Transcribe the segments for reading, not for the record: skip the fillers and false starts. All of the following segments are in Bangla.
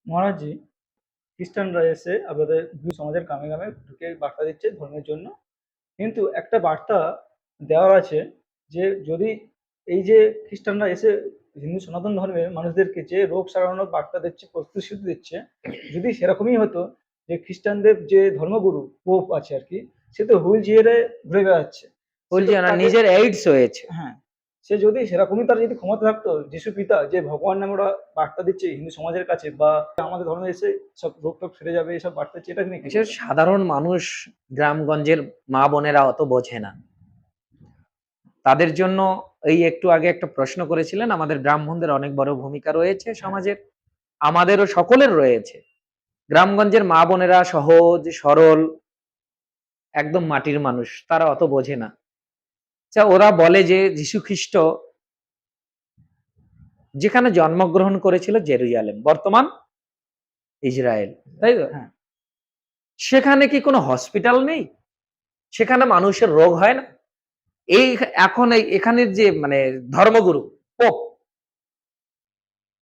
মহারাজজি, খ্রিস্টানরা এসে আমাদের হিন্দু সমাজের গ্রামে গ্রামে ঢুকে বার্তা দিচ্ছে ধর্মের জন্য। কিন্তু একটা বার্তা দেওয়ার আছে যে যদি এই যে খ্রিস্টানরা এসে হিন্দু সনাতন ধর্মের মানুষদেরকে যে রোগ সারানোর বার্তা দিচ্ছে, প্রতিশ্রুতি দিচ্ছে, যদি সেরকমই হতো যে খ্রিস্টানদের যে ধর্মগুরু পোপ আছে আর কি, সে তো হুইল চেয়ারে ঘুরে বেড়াচ্ছে, সে তো বলছি ওনার তাকে, নিজের এইডস হয়েছে। হ্যাঁ, সে যদি সেরকমই তার যদি ক্ষমতা থাকতো, যিশু পিতা যে ভগবান নামে ওরা বার্তা দিচ্ছে হিন্দু সমাজের কাছে, বা আমাদের ধর্মে এসে সব রোগ টোগ সেরে যাবে, এসব বার্তা দিচ্ছে, এটা নিয়ে কি এসব বলেন? সাধারণ মানুষ, গ্রামগঞ্জের মা বোনেরা অত বোঝে না। তাদের জন্য এই একটু আগে একটা প্রশ্ন করেছিলেন, আমাদের ব্রাহ্মণদের অনেক বড় ভূমিকা রয়েছে হ্যাঁ, সমাজের, আমাদেরও সকলের রয়েছে। গ্রামগঞ্জের মা বোনেরা সহজ সরল, একদম মাটির মানুষ, তারা অত বোঝে না। আচ্ছা, ওরা বলে যে যীশু খ্রিস্ট যেখানে জন্মগ্রহণ করেছিল জেরুজালেম, বর্তমান ইসরায়েল, তাই তো? হ্যাঁ, সেখানে কি কোনো হসপিটাল নেই? সেখানে মানুষের রোগ হয় না? এই এখন এখানের যে মানে ধর্মগুরু পোপ,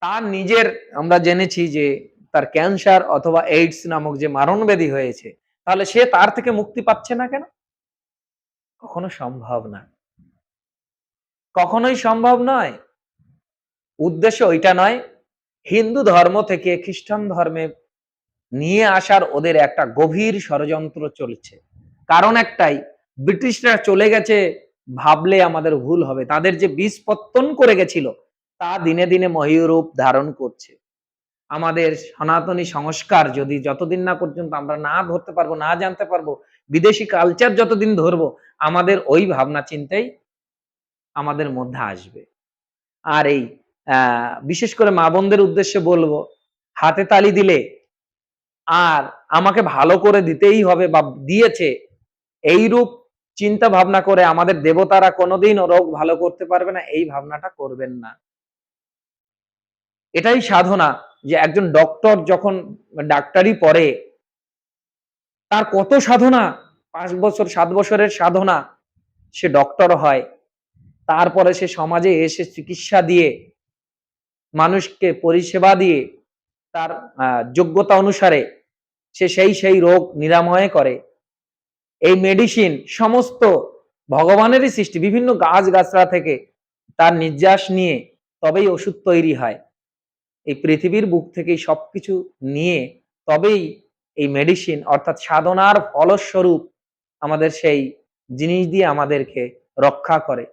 তার নিজের, আমরা জেনেছি যে তার ক্যান্সার অথবা এইডস নামক যে মারণব্যাধি হয়েছে, তাহলে সে তার থেকে মুক্তি পাচ্ছে না কেন? কখনো সম্ভব না, কখনোই সম্ভব নয়। উদ্দেশ্য ওইটা নয়। হিন্দু ধর্ম থেকে খ্রিস্টান ধর্মে নিয়ে আসার ওদের একটা গভীর ষড়যন্ত্র চলছে। কারণ একটাই, ব্রিটিশরা চলে গেছে ভাবলে আমাদের ভুল হবে। তাদের যে বীজ পত্তন করে গেছিল, তা দিনে দিনে মহীয়রূপ ধারণ করছে। আমাদের সনাতনী সংস্কার যদি যতদিন না পর্যন্ত আমরা না ধরতে পারবো, না জানতে পারবো, বিদেশি কালচার যতদিন ধরবো, আমাদের ওই ভাবনা চিন্তাই আমাদের মধ্যে আসবে। আর এই বিশেষ করে মা বোনদের উদ্দেশ্যে বলবো, হাতে তালি দিলে আর আমাকে ভালো করে দিতেই হবে বা দিয়েছে, এইরূপ চিন্তা ভাবনা করে আমাদের দেবতারা কোনোদিন রোগ ভালো করতে পারবে না, এই ভাবনাটা করবেন না। এটাই সাধনা। যে একজন ডক্টর যখন ডাক্তারি পড়ে, তার কত সাধনা, 5 বছর 7 বছরের সাধনা, সে ডক্টর হয়। তারপরে সে সমাজে এসে চিকিৎসা দিয়ে, মানুষকে পরিষেবা দিয়ে, তার যোগ্যতা অনুসারে সে সেই রোগ নিরাময় করে। এই মেডিসিন সমস্ত ভগবানেরই সৃষ্টি, বিভিন্ন গাছ গাছড়া থেকে তার নির্যাস নিয়ে তবেই ওষুধ তৈরি হয়। এই পৃথিবীর বুক থেকেই সবকিছু নিয়ে তবেই এই মেডিসিন, অর্থাৎ সাধনার ফলস্বরূপ আমাদের সেই জিনিস দিয়ে আমাদেরকে রক্ষা করে।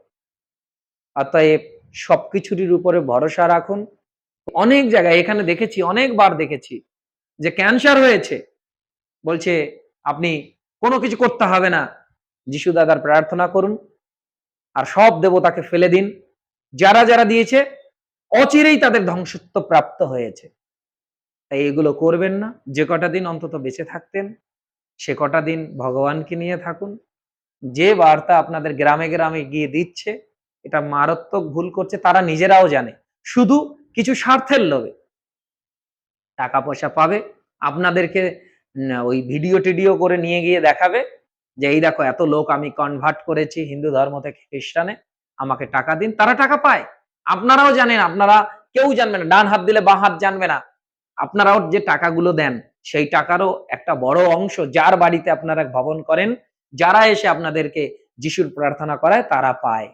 অতএব সবকিছুর উপরে ভরসা রাখুন। অনেক জায়গায় এখানে দেখেছি, অনেকবার দেখেছি যে ক্যান্সার হয়েছে, বলছে আপনি কোনো কিছু করতে হবে না, যিশু দাদার প্রার্থনা করুন আর সব দেবতাকে ফেলে দিন। যারা যারা দিয়েছে অচিরেই তাদের ধ্বংসত্ব প্রাপ্ত হয়েছে। তাই এগুলো করবেন না। যে কটা দিন অন্তত বেঁচে থাকতেন, সে কটা দিন ভগবানকে নিয়ে থাকুন। যে বার্তা আপনাদের গ্রামে গ্রামে গিয়ে দিচ্ছে, এটা মারাত্মক ভুল করছে, তারা নিজেরাও জানে। শুধু কিছু স্বার্থের লোভে টাকা পয়সা পাবে, আপনাদেরকে ওই ভিডিও টিডিও করে নিয়ে গিয়ে দেখাবে যে এই দেখো এত লোক আমি কনভার্ট করেছি হিন্দু ধর্ম থেকে খ্রিস্টানে, আমাকে টাকা দিন। তারা টাকা পায়, আপনারাও জানেন, আপনারা কেউ জানবে না, ডান হাত দিলে বাঁ হাত জানবে না। আপনারাও যে টাকাগুলো দেন, সেই টাকারও একটা বড় অংশ যার বাড়িতে আপনারা ভবন করেন, যারা এসে আপনাদেরকে যিশুর প্রার্থনা করায়, তারা পায়।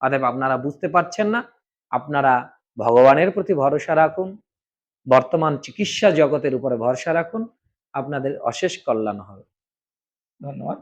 অতএব আপনারা বুঝতে পারছেন না, আপনারা ভগবানের প্রতি ভরসা রাখুন, বর্তমান চিকিৎসা জগতের উপরে ভরসা রাখুন, আপনাদের অশেষ কল্যাণ হবে। ধন্যবাদ।